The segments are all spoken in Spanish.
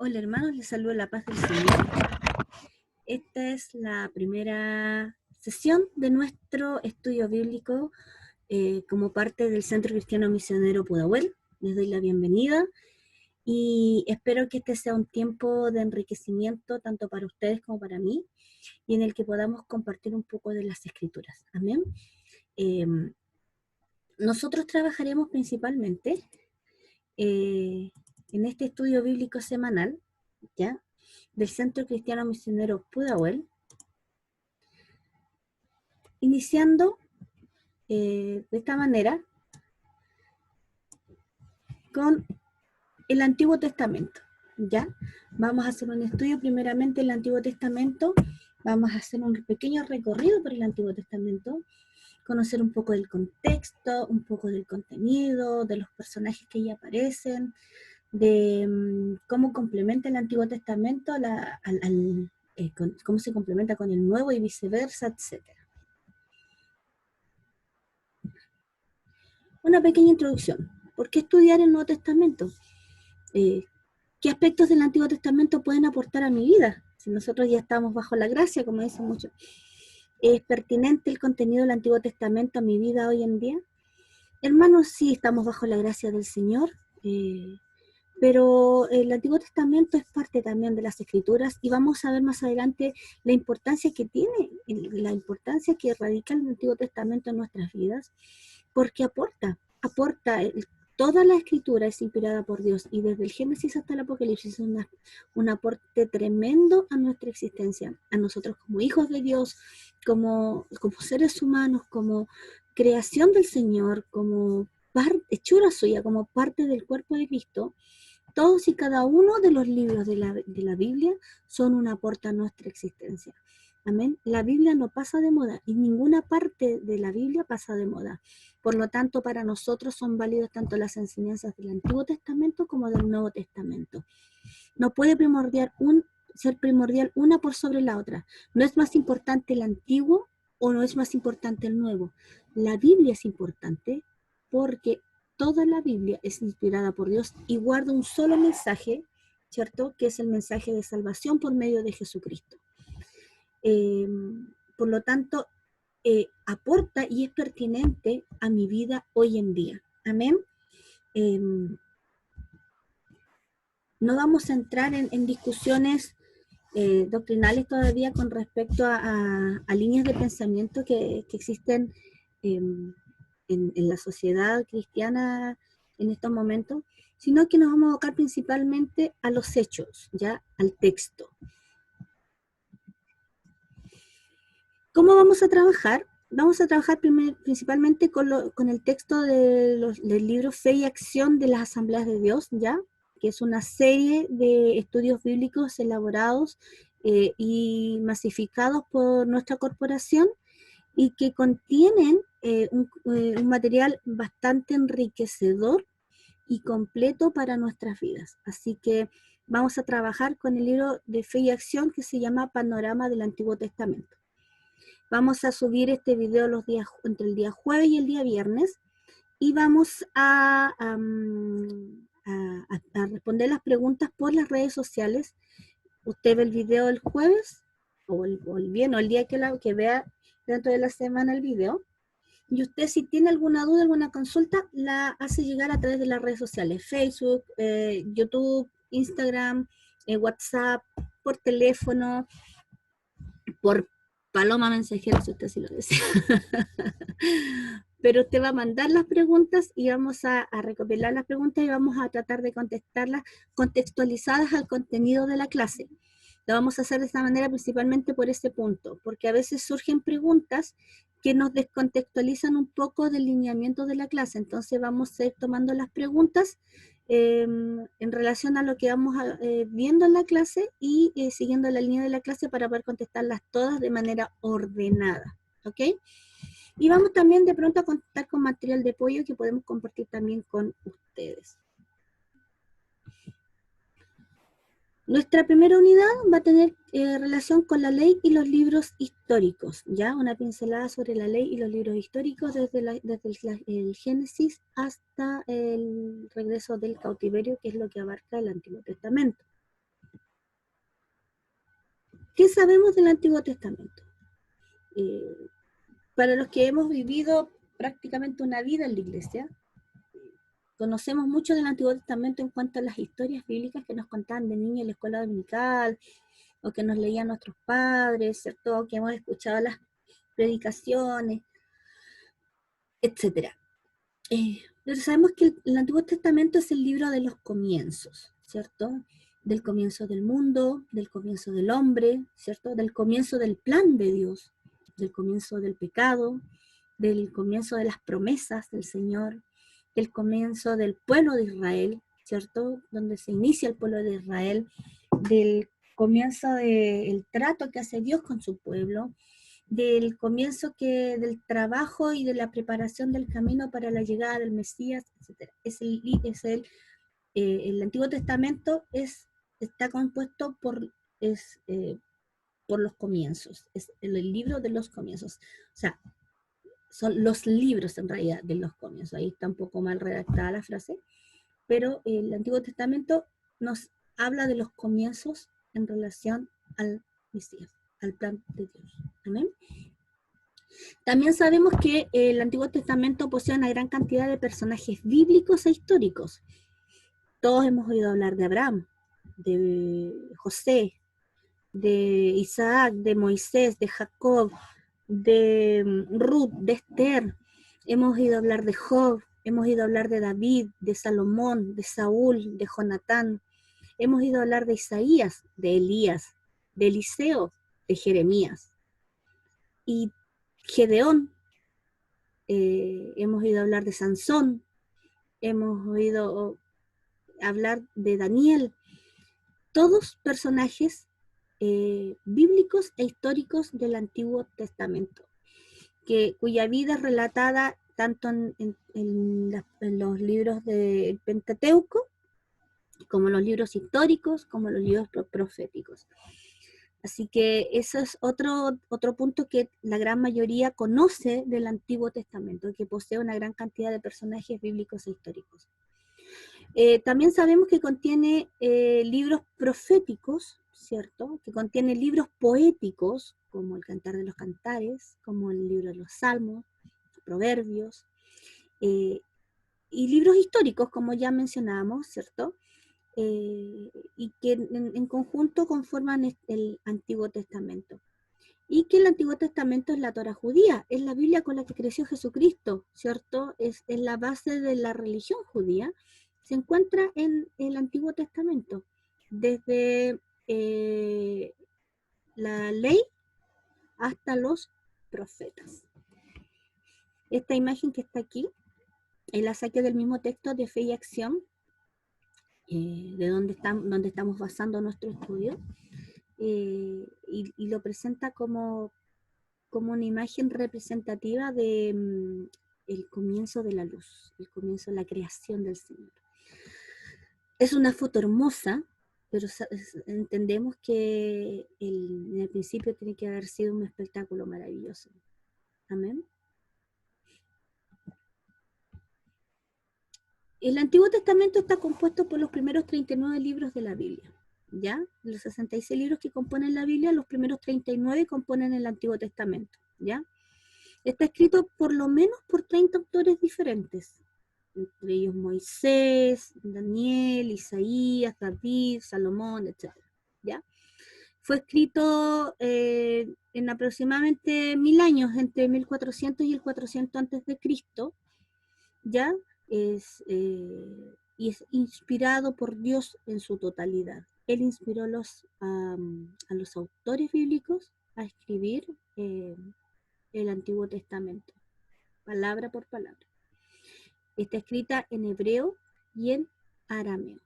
Hola hermanos, les saludo la paz del Señor. Esta es la primera sesión de nuestro estudio bíblico como parte del Centro Cristiano Misionero Pudahuel. Les doy la bienvenida y espero que este sea un tiempo de enriquecimiento tanto para ustedes como para mí y en el que podamos compartir un poco de las Escrituras. Amén. Nosotros trabajaremos principalmente en este estudio bíblico semanal, ¿ya?, del Centro Cristiano Misionero Pudahuel, iniciando de esta manera con el Antiguo Testamento, ¿ya? Vamos a hacer un estudio primeramente del Antiguo Testamento, vamos a hacer un pequeño recorrido por el Antiguo Testamento, conocer un poco del contexto, un poco del contenido, de los personajes que ahí aparecen, de cómo complementa el Antiguo Testamento cómo se complementa con el Nuevo y viceversa, etc. Una pequeña introducción. ¿Por qué estudiar el Nuevo Testamento? ¿Qué aspectos del Antiguo Testamento pueden aportar a mi vida? Si nosotros ya estamos bajo la gracia, como dicen muchos. ¿Es pertinente el contenido del Antiguo Testamento a mi vida hoy en día? Hermanos, sí, estamos bajo la gracia del Señor, pero el Antiguo Testamento es parte también de las Escrituras y vamos a ver más adelante la importancia que tiene, la importancia que radica el Antiguo Testamento en nuestras vidas, porque aporta toda la Escritura es inspirada por Dios y desde el Génesis hasta el Apocalipsis es un aporte tremendo a nuestra existencia, a nosotros como hijos de Dios, como seres humanos, como creación del Señor, como hechura suya, como parte del cuerpo de Cristo. Todos y cada uno de los libros de la Biblia son un aporte a nuestra existencia. Amén. La Biblia no pasa de moda y ninguna parte de la Biblia pasa de moda. Por lo tanto, para nosotros son válidas tanto las enseñanzas del Antiguo Testamento como del Nuevo Testamento. No puede ser primordial una por sobre la otra. No es más importante el Antiguo o no es más importante el Nuevo. La Biblia es importante porque toda la Biblia es inspirada por Dios y guarda un solo mensaje, ¿cierto?, que es el mensaje de salvación por medio de Jesucristo. Por lo tanto, aporta y es pertinente a mi vida hoy en día. Amén. No vamos a entrar en discusiones doctrinales todavía con respecto a líneas de pensamiento que existen en la sociedad cristiana en estos momentos, sino que nos vamos a abocar principalmente a los hechos, ya al texto. ¿Cómo vamos a trabajar? Vamos a trabajar principalmente con el texto del libro Fe y Acción de las Asambleas de Dios, ¿ya?, que es una serie de estudios bíblicos elaborados y masificados por nuestra corporación y que contienen un material bastante enriquecedor y completo para nuestras vidas. Así que vamos a trabajar con el libro de Fe y Acción que se llama Panorama del Antiguo Testamento. Vamos a subir este video entre el día jueves y el día viernes y vamos a responder las preguntas por las redes sociales. Usted ve el video el jueves o el día que vea dentro de la semana el video. Y usted, si tiene alguna duda, alguna consulta, la hace llegar a través de las redes sociales, Facebook, YouTube, Instagram, WhatsApp, por teléfono, por paloma mensajera, si usted sí lo desea. Pero usted va a mandar las preguntas y vamos a recopilar las preguntas y vamos a tratar de contestarlas contextualizadas al contenido de la clase. Lo vamos a hacer de esta manera principalmente por ese punto, porque a veces surgen preguntas que nos descontextualizan un poco del lineamiento de la clase. Entonces vamos a ir tomando las preguntas en relación a lo que vamos viendo en la clase y siguiendo la línea de la clase para poder contestarlas todas de manera ordenada. ¿Ok? Y vamos también de pronto a contar con material de apoyo que podemos compartir también con ustedes. Nuestra primera unidad va a tener relación con la ley y los libros históricos, ¿ya? Una pincelada sobre la ley y los libros históricos desde el Génesis hasta el regreso del cautiverio, que es lo que abarca el Antiguo Testamento. ¿Qué sabemos del Antiguo Testamento? Para los que hemos vivido prácticamente una vida en la iglesia, conocemos mucho del Antiguo Testamento en cuanto a las historias bíblicas que nos contaban de niños en la escuela dominical, o que nos leían nuestros padres, ¿cierto? O que hemos escuchado las predicaciones, etc. Pero sabemos que el Antiguo Testamento es el libro de los comienzos, ¿cierto? Del comienzo del mundo, del comienzo del hombre, ¿cierto? Del comienzo del plan de Dios, del comienzo del pecado, del comienzo de las promesas del Señor, del comienzo del pueblo de Israel, ¿cierto? Donde se inicia el pueblo de Israel, del comienzo del trato que hace Dios con su pueblo, del comienzo del trabajo y de la preparación del camino para la llegada del Mesías, etc. El Antiguo Testamento está compuesto por los comienzos, es el libro de los comienzos. O sea, son los libros en realidad de los comienzos. Ahí está un poco mal redactada la frase, pero el Antiguo Testamento nos habla de los comienzos en relación al Mesías, al plan de Dios. Amén. También sabemos que el Antiguo Testamento posee una gran cantidad de personajes bíblicos e históricos. Todos hemos oído hablar de Abraham, de José, de Isaac, de Moisés, de Jacob, de Ruth, de Esther. Hemos oído hablar de Job, hemos oído hablar de David, de Salomón, de Saúl, de Jonatán. Hemos oído hablar de Isaías, de Elías, de Eliseo, de Jeremías. Y Gedeón, hemos oído hablar de Sansón, hemos oído hablar de Daniel, todos personajes bíblicos e históricos del Antiguo Testamento, cuya vida es relatada tanto en los libros del Pentateuco, como los libros históricos, como los libros proféticos. Así que eso es otro punto que la gran mayoría conoce del Antiguo Testamento, que posee una gran cantidad de personajes bíblicos e históricos. También sabemos que contiene libros proféticos, ¿cierto? Que contiene libros poéticos, como el Cantar de los Cantares, como el libro de los Salmos, Proverbios, y libros históricos, como ya mencionábamos, ¿cierto? Y que en conjunto conforman el Antiguo Testamento. Y que el Antiguo Testamento es la Torá judía, es la Biblia con la que creció Jesucristo, ¿cierto? Es la base de la religión judía. Se encuentra en el Antiguo Testamento, desde la ley hasta los profetas. Esta imagen que está aquí, la saqué del mismo texto de Fe y Acción, de donde estamos basando nuestro estudio, y lo presenta como una imagen representativa de el comienzo de la luz, el comienzo de la creación del Señor. Es una foto hermosa, pero entendemos que en el principio tiene que haber sido un espectáculo maravilloso. Amén. El Antiguo Testamento está compuesto por los primeros 39 libros de la Biblia, ¿ya? Los 66 libros que componen la Biblia, los primeros 39 componen el Antiguo Testamento, ¿ya? Está escrito por lo menos por 30 autores diferentes, entre ellos Moisés, Daniel, Isaías, David, Salomón, etc. ¿Ya? Fue escrito en aproximadamente 1000 años, entre 1400 y el 400 antes de Cristo, ¿ya? Y es inspirado por Dios en su totalidad. Él inspiró a los autores bíblicos a escribir el Antiguo Testamento, palabra por palabra. Está escrita en hebreo y en arameo.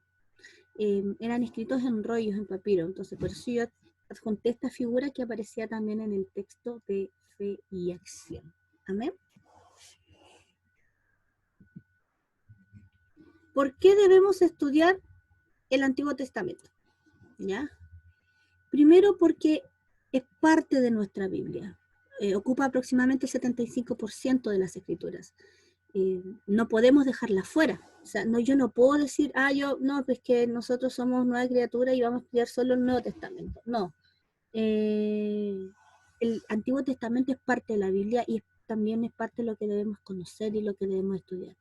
Eran escritos en rollos, en papiro, entonces por eso yo adjunté esta figura que aparecía también en el texto de Fe y Acción. Amén. ¿Por qué debemos estudiar el Antiguo Testamento? ¿Ya? Primero porque es parte de nuestra Biblia. Ocupa aproximadamente el 75% de las escrituras. No podemos dejarla fuera. O sea, yo no puedo decir, es que nosotros somos nueva criatura y vamos a estudiar solo el Nuevo Testamento. No. el Antiguo Testamento es parte de la Biblia y también es parte de lo que debemos conocer y lo que debemos estudiar.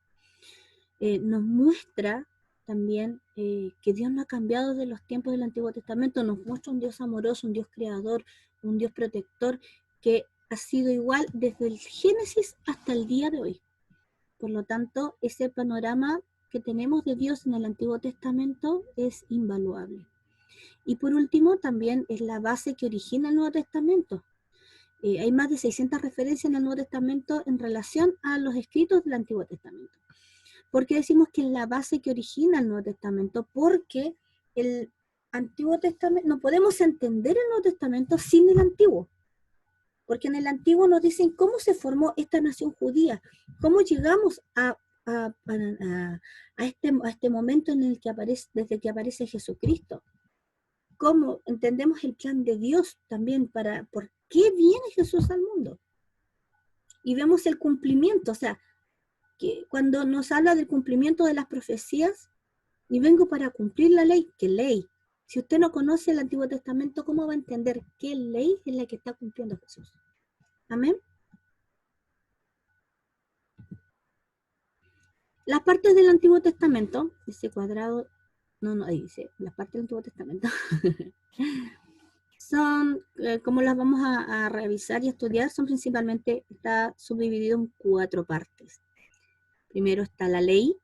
Nos muestra también que Dios no ha cambiado de los tiempos del Antiguo Testamento, nos muestra un Dios amoroso, un Dios creador, un Dios protector, que ha sido igual desde el Génesis hasta el día de hoy. Por lo tanto, ese panorama que tenemos de Dios en el Antiguo Testamento es invaluable. Y por último, también es la base que origina el Nuevo Testamento. Hay más de 600 referencias en el Nuevo Testamento en relación a los escritos del Antiguo Testamento. ¿Por qué decimos que es la base que origina el Nuevo Testamento? Porque el Antiguo Testamento, no podemos entender el Nuevo Testamento sin el Antiguo. Porque en el Antiguo nos dicen cómo se formó esta nación judía, cómo llegamos a este momento en el que aparece, desde que aparece Jesucristo. Cómo entendemos el plan de Dios también para por qué viene Jesús al mundo. Y vemos el cumplimiento, o sea, que cuando nos habla del cumplimiento de las profecías, y vengo para cumplir la ley. ¿Qué ley? Si usted no conoce el Antiguo Testamento, ¿cómo va a entender qué ley es la que está cumpliendo Jesús? Amén. Las partes del Antiguo Testamento, ese cuadrado, ahí dice, las partes del Antiguo Testamento, son, como las vamos a revisar y estudiar, son principalmente, está subdividido en 4 partes. Primero está la ley,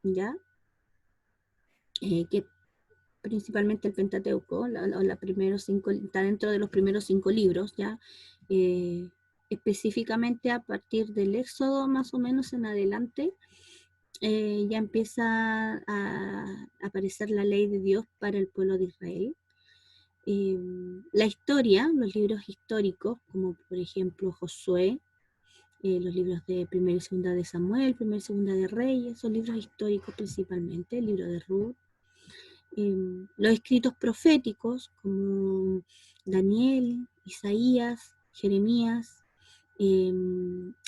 ¿ya? Que principalmente el Pentateuco, está dentro de los primeros 5 libros, ¿ya? Específicamente a partir del Éxodo más o menos en adelante, ya empieza a aparecer la ley de Dios para el pueblo de Israel. La historia, los libros históricos, como por ejemplo Josué, los libros de Primera y Segunda de Samuel, Primera y Segunda de Reyes, son libros históricos principalmente, el libro de Ruth. Los escritos proféticos como Daniel, Isaías, Jeremías,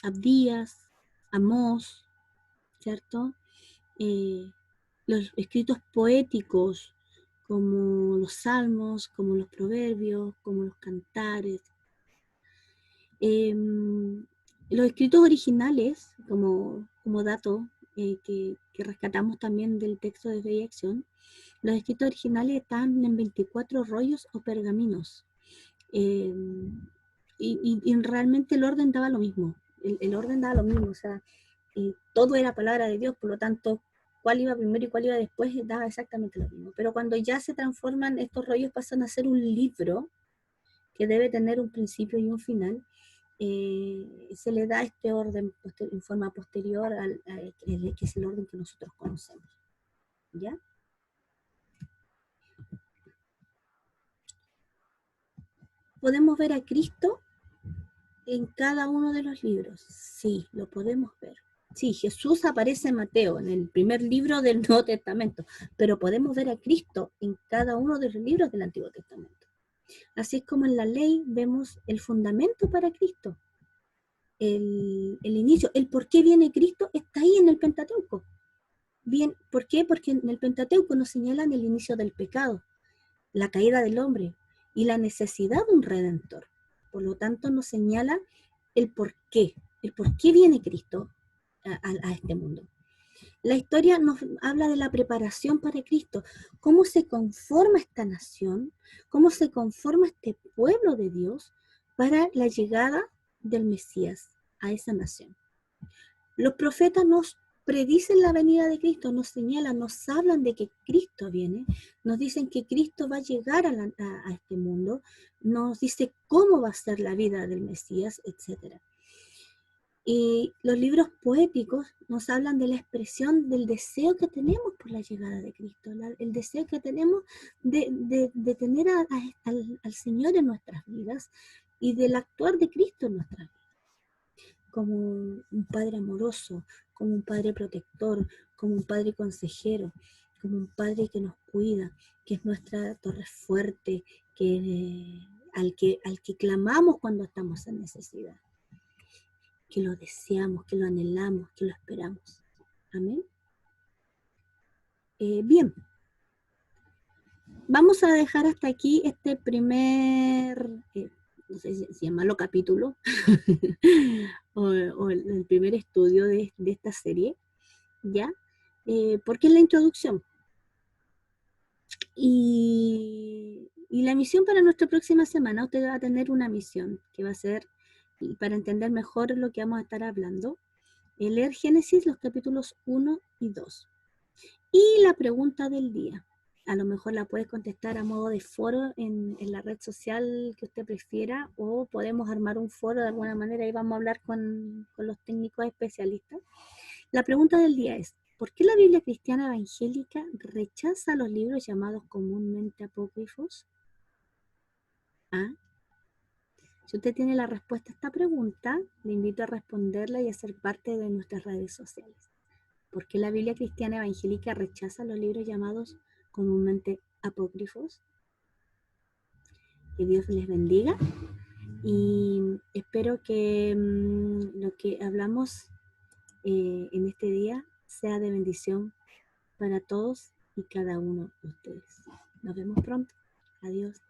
Abdías, Amós, ¿cierto? Los escritos poéticos como los salmos, como los proverbios, como los cantares. Los escritos originales, como dato que rescatamos también del texto de Fe y Acción, los escritos originales están en 24 rollos o pergaminos. Y realmente el orden daba lo mismo. El orden daba lo mismo, o sea, todo era palabra de Dios, por lo tanto, cuál iba primero y cuál iba después daba exactamente lo mismo. Pero cuando ya se transforman, estos rollos pasan a ser un libro que debe tener un principio y un final, se le da este orden en forma posterior que es el orden que nosotros conocemos. ¿Ya? ¿Podemos ver a Cristo en cada uno de los libros? Sí, lo podemos ver. Sí, Jesús aparece en Mateo, en el primer libro del Nuevo Testamento, pero podemos ver a Cristo en cada uno de los libros del Antiguo Testamento. Así es como en la ley vemos el fundamento para Cristo, el inicio, el por qué viene Cristo está ahí en el Pentateuco. Bien, ¿por qué? Porque en el Pentateuco nos señalan el inicio del pecado, la caída del hombre y la necesidad de un redentor. Por lo tanto, nos señala el por qué viene Cristo a este mundo. La historia nos habla de la preparación para Cristo, cómo se conforma esta nación, cómo se conforma este pueblo de Dios para la llegada del Mesías a esa nación. Los profetas nos predicen la venida de Cristo, nos señalan, nos hablan de que Cristo viene, nos dicen que Cristo va a llegar a este mundo, nos dice cómo va a ser la vida del Mesías, etc. Y los libros poéticos nos hablan de la expresión del deseo que tenemos por la llegada de Cristo, el deseo que tenemos de tener al Señor en nuestras vidas y del actuar de Cristo en nuestras vidas, como un Padre amoroso, como un Padre protector, como un Padre consejero, como un Padre que nos cuida, que es nuestra torre fuerte, al que clamamos cuando estamos en necesidad, que lo deseamos, que lo anhelamos, que lo esperamos. Amén. Bien, vamos a dejar hasta aquí este primer, no sé si llamarlo capítulo, o el primer estudio de esta serie, ¿ya? Porque es la introducción. Y la misión para nuestra próxima semana, usted va a tener una misión que va a ser, para entender mejor lo que vamos a estar hablando, leer Génesis, los capítulos 1 y 2. Y la pregunta del día, a lo mejor la puedes contestar a modo de foro en la red social que usted prefiera, o podemos armar un foro de alguna manera y vamos a hablar con los técnicos especialistas. La pregunta del día es, ¿por qué la Biblia cristiana evangélica rechaza los libros llamados comúnmente apócrifos? ¿Ah? Si usted tiene la respuesta a esta pregunta, le invito a responderla y a ser parte de nuestras redes sociales. ¿Por qué la Biblia cristiana evangélica rechaza los libros llamados comúnmente apócrifos? Que Dios les bendiga y espero que lo que hablamos en este día sea de bendición para todos y cada uno de ustedes. Nos vemos pronto. Adiós.